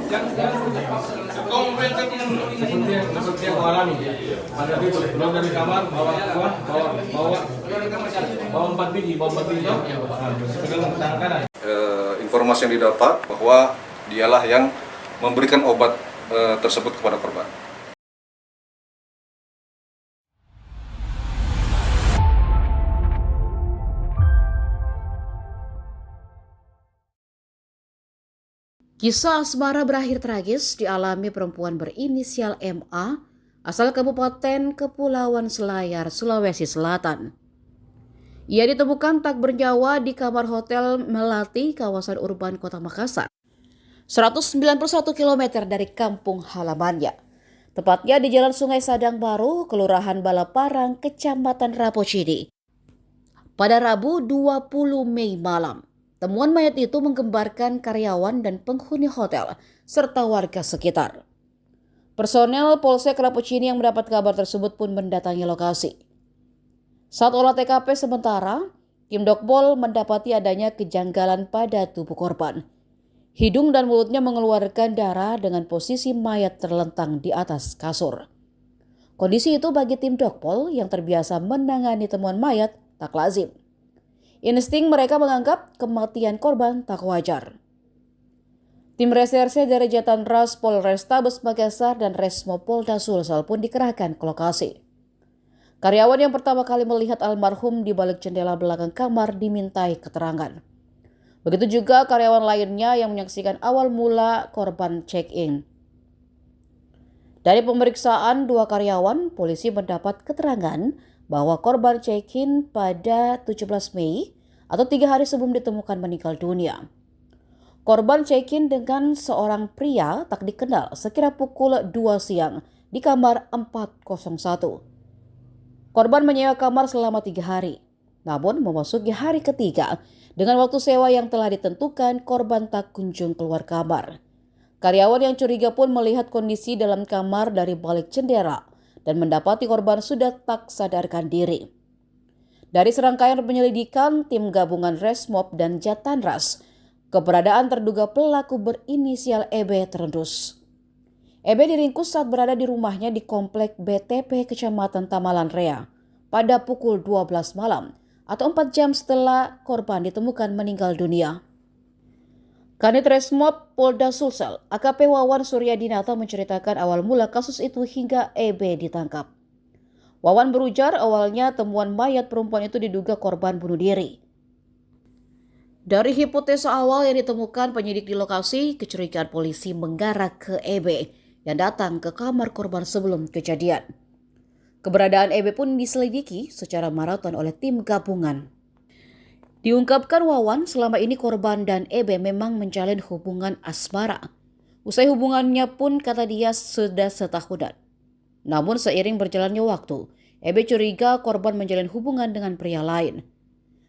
seperti yang alami pada itu keluar dari kamar bawa 4 biji pegang tangan kanan. Informasi yang didapat bahwa dialah yang memberikan obat tersebut kepada korban. Kisah asmara berakhir tragis dialami perempuan berinisial MA asal Kabupaten Kepulauan Selayar, Sulawesi Selatan. Ia ditemukan tak bernyawa di kamar hotel Melati, kawasan urban Kota Makassar, 191 km dari kampung halamannya. Tepatnya di Jalan Sungai Sadang Baru, Kelurahan Balaparang, Kecamatan Rapocini. Pada Rabu 20 Mei malam. Temuan mayat itu menggembarkan karyawan dan penghuni hotel serta warga sekitar. Personel Polsek Rapocini yang mendapat kabar tersebut pun mendatangi lokasi. Saat olah TKP sementara, tim Dokpol mendapati adanya kejanggalan pada tubuh korban. Hidung dan mulutnya mengeluarkan darah dengan posisi mayat terlentang di atas kasur. Kondisi itu bagi tim Dokpol yang terbiasa menangani temuan mayat tak lazim. Insting mereka menganggap kematian korban tak wajar. Tim reserse dari Jatan Ras Polrestabes Makassar dan Resmo Polda Sulsel pun dikerahkan ke lokasi. Karyawan yang pertama kali melihat almarhum di balik jendela belakang kamar dimintai keterangan. Begitu juga karyawan lainnya yang menyaksikan awal mula korban check-in. Dari pemeriksaan dua karyawan, polisi mendapat keterangan bahwa korban check-in pada 17 Mei atau 3 hari sebelum ditemukan meninggal dunia. Korban check-in dengan seorang pria tak dikenal sekira pukul 2 siang di kamar 401. Korban menyewa kamar selama 3 hari. Namun memasuki hari ketiga, dengan waktu sewa yang telah ditentukan, korban tak kunjung keluar kamar. Karyawan yang curiga pun melihat kondisi dalam kamar dari balik jendela dan mendapati korban sudah tak sadarkan diri. Dari serangkaian penyelidikan tim gabungan Resmob dan Jatanras, keberadaan terduga pelaku berinisial EB terendus. EB diringkus saat berada di rumahnya di Komplek BTP Kecamatan Tamalan Rea pada pukul 12 malam atau 4 jam setelah korban ditemukan meninggal dunia. Kanit Resmob Polda Sulsel, AKP Wawan Suryadinata menceritakan awal mula kasus itu hingga EB ditangkap. Wawan berujar awalnya temuan mayat perempuan itu diduga korban bunuh diri. Dari hipotesa awal yang ditemukan penyidik di lokasi, kecurigaan polisi mengarah ke EB yang datang ke kamar korban sebelum kejadian. Keberadaan EB pun diselidiki secara maraton oleh tim gabungan. Diungkapkan Wawan, selama ini korban dan EB memang menjalin hubungan asmara. Usai hubungannya pun kata dia sudah setahunan. Namun seiring berjalannya waktu, EB curiga korban menjalin hubungan dengan pria lain.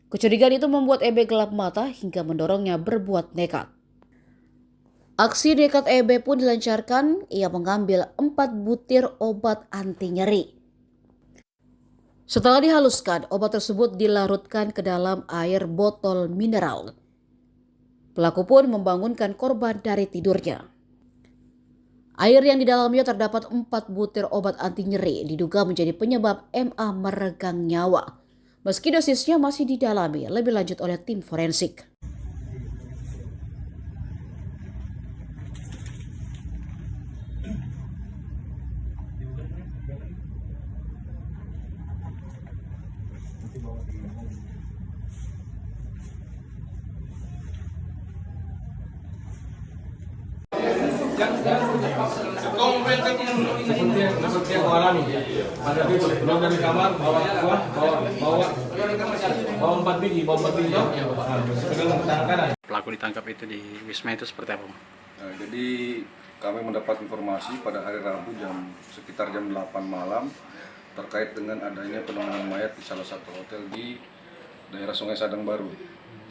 Kecurigaan itu membuat EB gelap mata hingga mendorongnya berbuat nekat. Aksi nekat EB pun dilancarkan, ia mengambil 4 butir obat anti nyeri. Setelah dihaluskan, obat tersebut dilarutkan ke dalam air botol mineral. Pelaku pun membangunkan korban dari tidurnya. Air yang di dalamnya terdapat 4 butir obat anti nyeri diduga menjadi penyebab MA meregang nyawa. Meski dosisnya masih didalami lebih lanjut oleh tim forensik. Seperti yang alami pada itu keluar dari kamar bawa 4 biji pegang tangan kanan. Pelaku ditangkap itu di Wisma itu seperti apa? Nah, jadi kami mendapat informasi pada hari Rabu sekitar jam 8 malam terkait dengan adanya penemuan mayat di salah satu hotel di daerah Sungai Sadang Baru.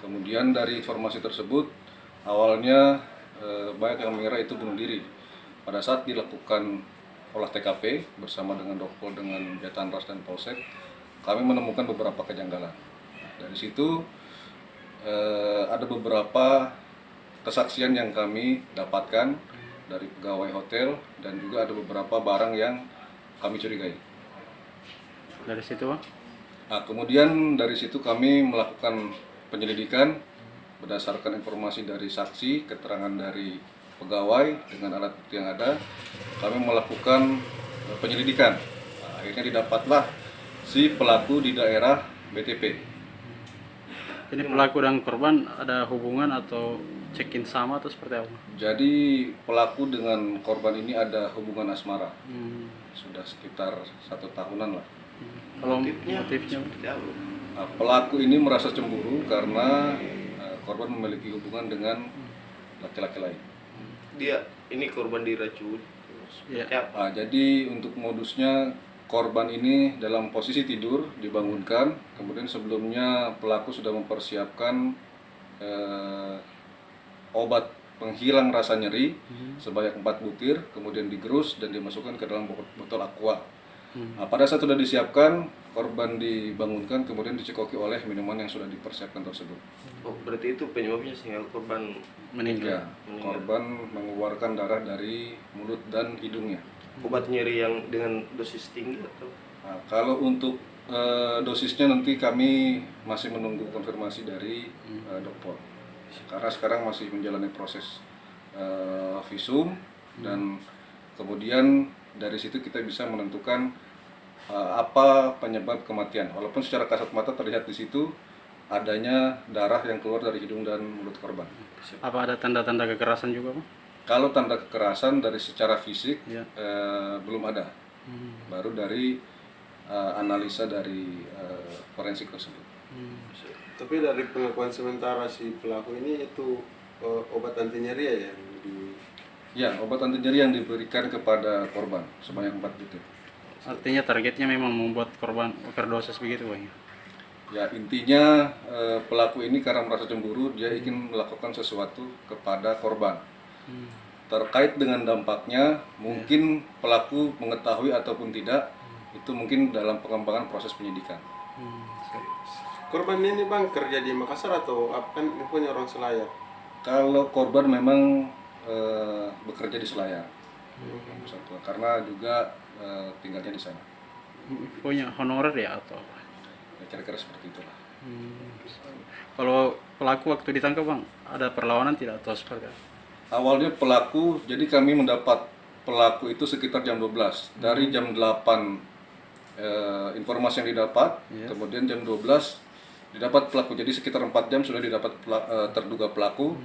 Kemudian dari informasi tersebut awalnya banyak yang mengira itu bunuh diri. Pada saat dilakukan olah TKP bersama dengan Dokpol dengan Jatanras dan Polsek, kami menemukan beberapa kejanggalan. Dari situ ada beberapa kesaksian yang kami dapatkan dari pegawai hotel, dan juga ada beberapa barang yang kami curigai. Dari situ Bang? Nah, kemudian dari situ kami melakukan penyelidikan berdasarkan informasi dari saksi, keterangan dari pegawai dengan alat bukti yang ada. Kami melakukan penyelidikan. Nah, akhirnya didapatlah si pelaku di daerah BTP. Ini pelaku dan korban ada hubungan atau check-in sama atau seperti apa? Jadi pelaku dengan korban ini ada hubungan asmara. Sudah sekitar 1 tahunan lah. Kalau motifnya Nah, pelaku ini merasa cemburu karena korban memiliki hubungan dengan laki-laki lain. Dia ini korban diracun. ya. Nah, jadi untuk modusnya korban ini dalam posisi tidur dibangunkan, kemudian sebelumnya pelaku sudah mempersiapkan obat penghilang rasa nyeri sebanyak 4 butir, kemudian digerus dan dimasukkan ke dalam botol aqua. Nah, pada saat sudah disiapkan, korban dibangunkan kemudian dicekoki oleh minuman yang sudah dipersiapkan tersebut. Oh, berarti itu penyebabnya sehingga korban Meninggal. Ya, korban mengeluarkan darah dari mulut dan hidungnya. obat nyeri yang dengan dosis tinggi atau Nah, kalau untuk dosisnya nanti kami masih menunggu konfirmasi dari dokter. Karena sekarang masih menjalani proses visum dan kemudian dari situ kita bisa menentukan apa penyebab kematian. Walaupun secara kasat mata terlihat di situ adanya darah yang keluar dari hidung dan mulut korban. Apa ada tanda-tanda kekerasan juga Bang? Kalau tanda kekerasan dari secara fisik Ya. belum ada. Baru dari analisa dari forensik tersebut. Tapi dari pengakuan sementara si pelaku ini itu obat anti nyeri ya yang Ya, obat anti nyeri yang diberikan kepada korban sebanyak 4 butir. Artinya targetnya memang membuat korban overdosis begitu Bang? Ya, intinya pelaku ini karena merasa cemburu, dia ingin melakukan sesuatu kepada korban. Terkait dengan dampaknya, mungkin pelaku mengetahui ataupun tidak, itu mungkin dalam pengembangan proses penyidikan. korban ini Bang kerja di Makassar atau apa, kan infonya orang Selayar? Kalau korban memang bekerja di Selayar, karena juga tinggalnya di sana. Punya honorer ya atau apa? Ya, kira-kira seperti itulah. Kalau pelaku waktu ditangkap Bang, ada perlawanan tidak atau seperti apa? Awalnya pelaku, jadi kami mendapat pelaku itu sekitar jam 12. Dari jam 8 informasi yang didapat, kemudian jam 12 didapat pelaku. Jadi sekitar 4 jam sudah didapat terduga pelaku.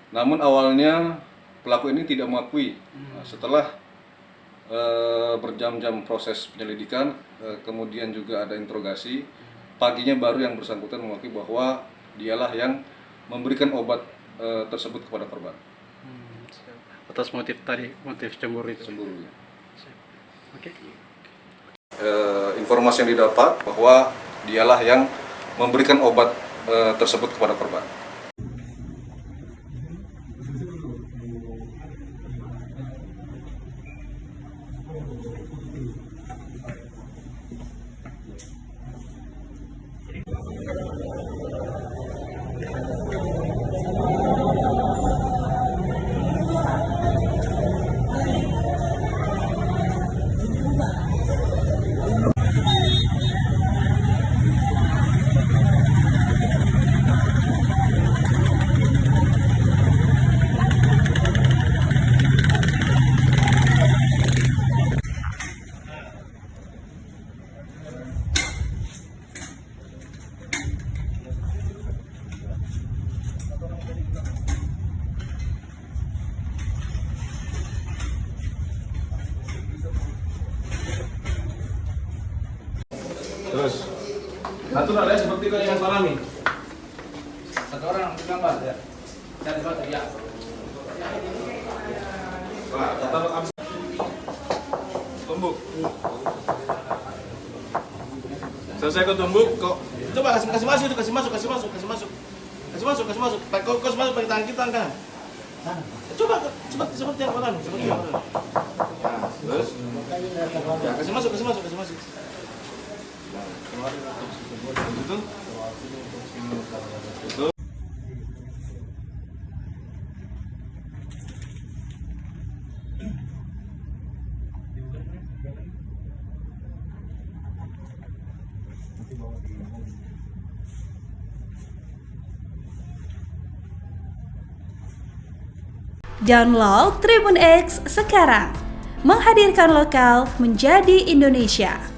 Namun awalnya pelaku ini tidak mengakui. Nah, setelah berjam-jam proses penyelidikan, kemudian juga ada interogasi, paginya baru yang bersangkutan mengakui bahwa dialah yang memberikan obat tersebut kepada korban. Atas motif tadi, motif cemburu itu. Cemburu, ya. Oke. Informasi yang didapat bahwa dialah yang memberikan obat tersebut kepada korban. Terus satu ada seperti yang alami. Satu orang gambar ya. Dan satu ya. Wah, kata tumbuk. Selesai kau tumbuk, kok coba kasih masuk itu, kasih masuk. Kau masuk pakai tangan kita kan. Coba seperti yang orang, seperti yang orang. Nah, terus ya, kasih masuk. Betul? Betul. Download Tribun X sekarang, menghadirkan lokal menjadi Indonesia.